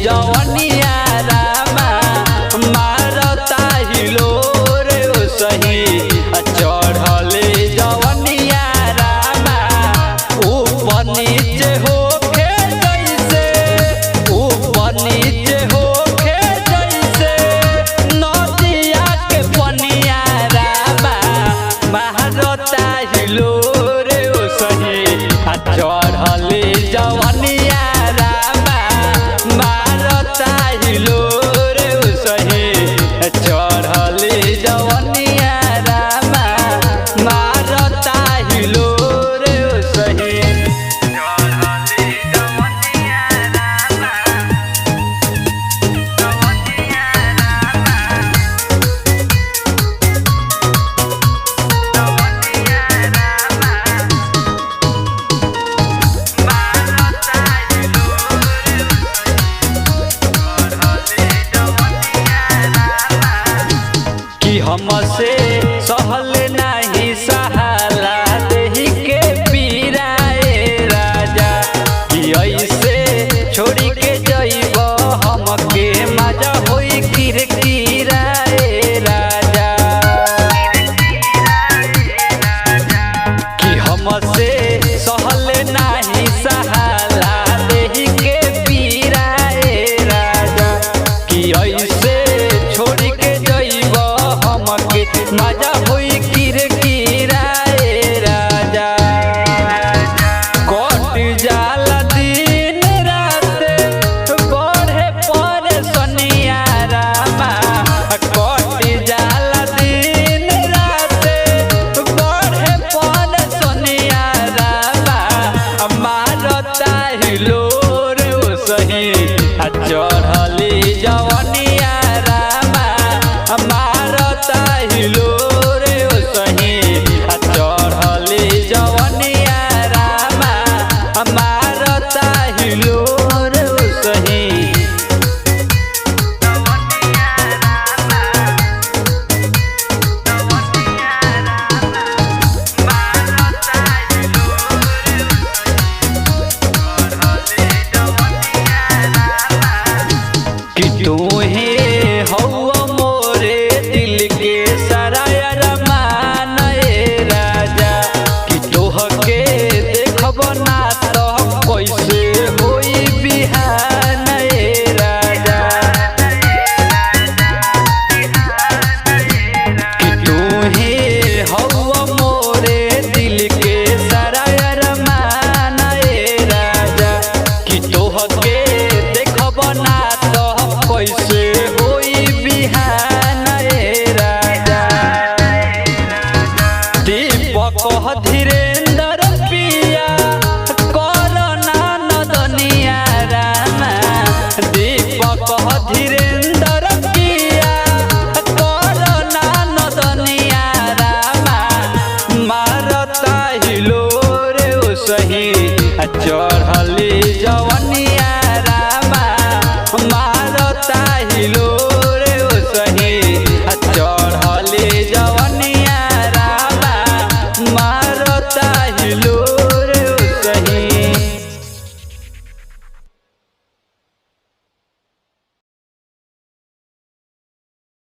जवनिया रामा मारता हिलोर सही चढ़ले जवनिया रामा ऊपर नीचे होके जैसे ऊपर नीचे होके जैसे नदिया के पनिया रामा मारता हिलोर सही चढ़ले जवनिया रामा मारता हिलोर सही चढ़ले जवनिया रामा मारता हिलोर सही चढ़ले जवनिया रामा जवनिया कि हमसे सहल नहीं सहाला देहि के पीराए राजा कि ऐसे छोड़ी के जइब हमके मजा होई किरकिराए राजा कि हमसे सहल नहीं सहाला देहि के पीराए राजा कि ऐसे छोड़ के जइब हमके मजा होई किरकिराए राजा कट जाला दिन रात बढ़े परेशानिया रामा कट जाला दिन रात बढ़े परेशानिया रामा मारता हिलोर सही